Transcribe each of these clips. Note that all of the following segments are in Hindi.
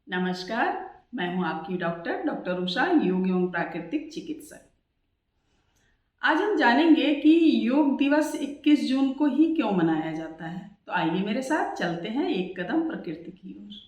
नमस्कार। मैं हूं आपकी डॉक्टर उषा, योग एवं प्राकृतिक चिकित्सक। आज हम जानेंगे कि योग दिवस 21 जून को ही क्यों मनाया जाता है। तो आइए मेरे साथ चलते हैं एक कदम प्रकृति की ओर।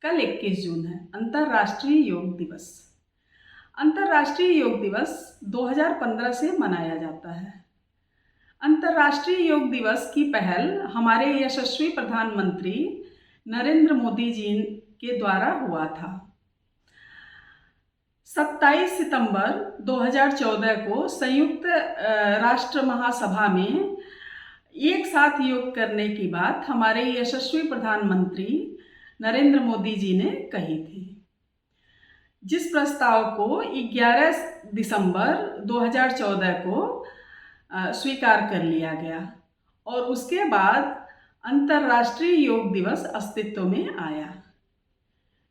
कल 21 जून है, अंतर्राष्ट्रीय योग दिवस। अंतर्राष्ट्रीय योग दिवस 2015 से मनाया जाता है। अंतर्राष्ट्रीय योग दिवस की पहल हमारे यशस्वी प्रधानमंत्री नरेंद्र मोदी जी के द्वारा हुआ था। 27 सितंबर 2014 को संयुक्त राष्ट्र महासभा में एक साथ योग करने की बात हमारे यशस्वी प्रधानमंत्री नरेंद्र मोदी जी ने कही थी, जिस प्रस्ताव को 11 दिसंबर 2014 को स्वीकार कर लिया गया और उसके बाद अंतर्राष्ट्रीय योग दिवस अस्तित्व में आया।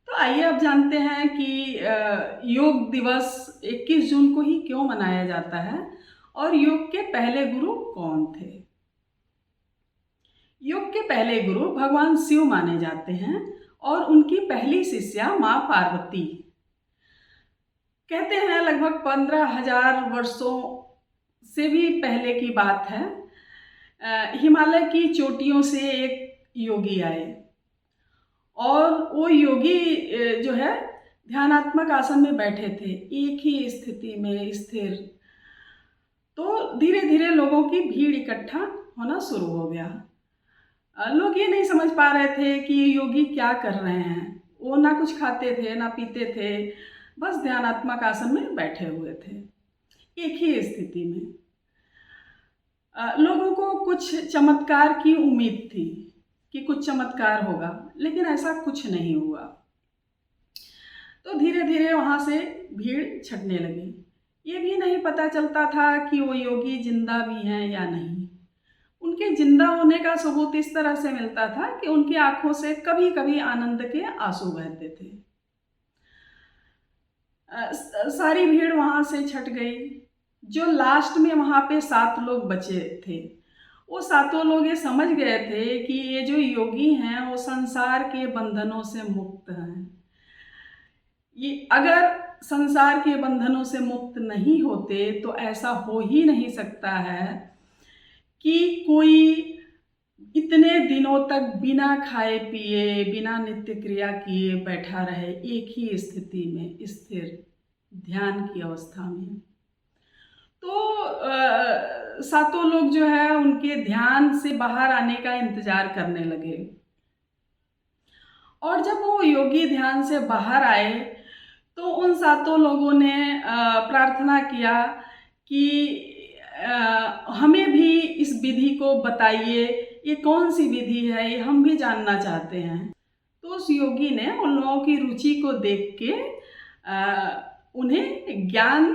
तो आइए अब जानते हैं कि योग दिवस 21 जून को ही क्यों मनाया जाता है और योग के पहले गुरु कौन थे। योग के पहले गुरु भगवान शिव माने जाते हैं और उनकी पहली शिष्या माँ पार्वती। कहते हैं लगभग 15,000 वर्षों से भी पहले की बात है। हिमालय की चोटियों से एक योगी आए और वो योगी जो है ध्यानात्मक आसन में बैठे थे, एक ही स्थिति में स्थिर। तो धीरे धीरे लोगों की भीड़ इकट्ठा होना शुरू हो गया। लोग ये नहीं समझ पा रहे थे कि ये योगी क्या कर रहे हैं। वो ना कुछ खाते थे ना पीते थे, बस ध्यानात्मक आसन में बैठे हुए थे एक ही स्थिति में। लोगों को कुछ चमत्कार की उम्मीद थी कि कुछ चमत्कार होगा, लेकिन ऐसा कुछ नहीं हुआ। तो धीरे धीरे वहाँ से भीड़ छटने लगी। ये भी नहीं पता चलता था कि वो योगी जिंदा भी हैं या नहीं। उनके जिंदा होने का सबूत इस तरह से मिलता था कि उनकी आंखों से कभी कभी आनंद के आंसू बहते थे। सारी भीड़ वहाँ से छट गई। जो लास्ट में वहाँ पे 7 लोग बचे थे, वो 7 लोग ये समझ गए थे कि ये जो योगी हैं वो संसार के बंधनों से मुक्त हैं। ये अगर संसार के बंधनों से मुक्त नहीं होते तो ऐसा हो ही नहीं सकता है कि कोई इतने दिनों तक बिना खाए पिए, बिना नित्य क्रिया किए बैठा रहे एक ही स्थिति में स्थिर ध्यान की अवस्था में। तो 7 लोग जो है उनके ध्यान से बाहर आने का इंतजार करने लगे और जब वो योगी ध्यान से बाहर आए तो उन 7 लोगों ने प्रार्थना किया कि हमें भी इस विधि को बताइए, ये कौन सी विधि है, ये हम भी जानना चाहते हैं। तो उस योगी ने उन लोगों की रुचि को देख के उन्हें ज्ञान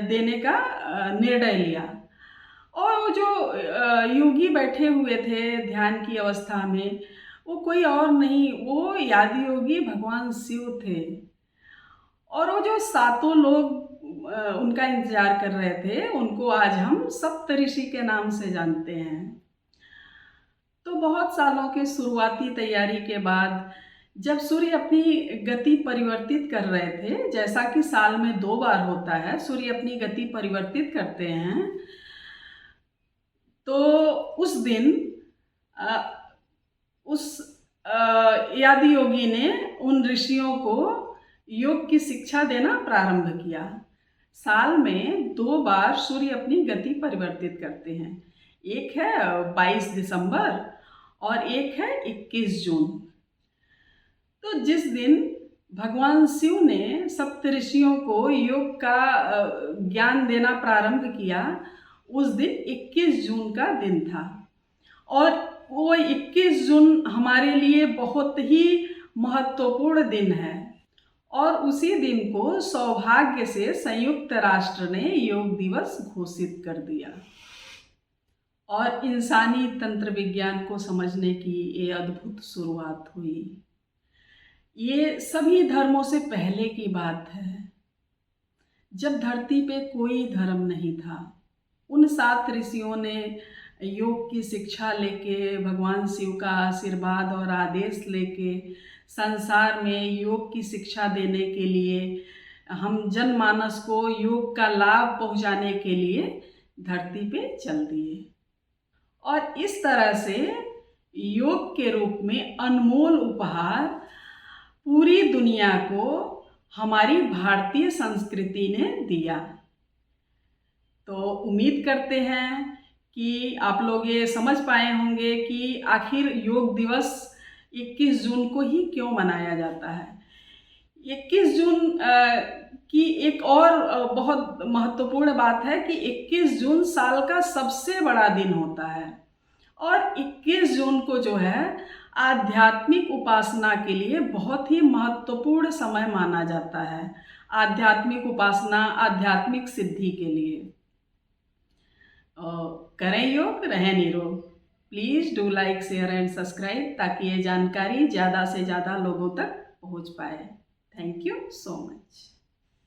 देने का निर्णय लिया। और वो जो योगी बैठे हुए थे ध्यान की अवस्था में, वो कोई और नहीं, वो आदि योगी भगवान शिव थे। और वो जो 7 लोग उनका इंतजार कर रहे थे, उनको आज हम सप्तऋषि के नाम से जानते हैं। तो बहुत सालों के शुरुआती तैयारी के बाद जब सूर्य अपनी गति परिवर्तित कर रहे थे, जैसा कि साल में 2 बार होता है, सूर्य अपनी गति परिवर्तित करते हैं, तो उस दिन उस आदि योगी ने उन ऋषियों को योग की शिक्षा देना प्रारंभ किया। साल में 2 बार सूर्य अपनी गति परिवर्तित करते हैं, एक है 22 दिसंबर और एक है 21 जून। तो जिस दिन भगवान शिव ने सप्तऋषियों को योग का ज्ञान देना प्रारंभ किया, उस दिन 21 जून का दिन था। और वो 21 जून हमारे लिए बहुत ही महत्वपूर्ण दिन है और उसी दिन को सौभाग्य से संयुक्त राष्ट्र ने योग दिवस घोषित कर दिया और इंसानी तंत्र विज्ञान को समझने की ये अद्भुत शुरुआत हुई। ये सभी धर्मों से पहले की बात है, जब धरती पे कोई धर्म नहीं था। उन 7 ऋषियों ने योग की शिक्षा लेके, भगवान शिव का आशीर्वाद और आदेश लेके संसार में योग की शिक्षा देने के लिए, हम जनमानस को योग का लाभ पहुंचाने के लिए धरती पे चल दिए। और इस तरह से योग के रूप में अनमोल उपहार पूरी दुनिया को हमारी भारतीय संस्कृति ने दिया। तो उम्मीद करते हैं कि आप लोग ये समझ पाए होंगे कि आखिर योग दिवस 21 जून को ही क्यों मनाया जाता है। 21 जून की एक और बहुत महत्वपूर्ण बात है कि 21 जून साल का सबसे बड़ा दिन होता है और 21 जून को जो है आध्यात्मिक उपासना के लिए बहुत ही महत्वपूर्ण समय माना जाता है। आध्यात्मिक उपासना, आध्यात्मिक सिद्धि के लिए। करें योग, रहें निरोग। Please do like, share and subscribe ताकि ये जानकारी ज़्यादा से ज़्यादा लोगों तक पहुंच पाए। Thank you so much.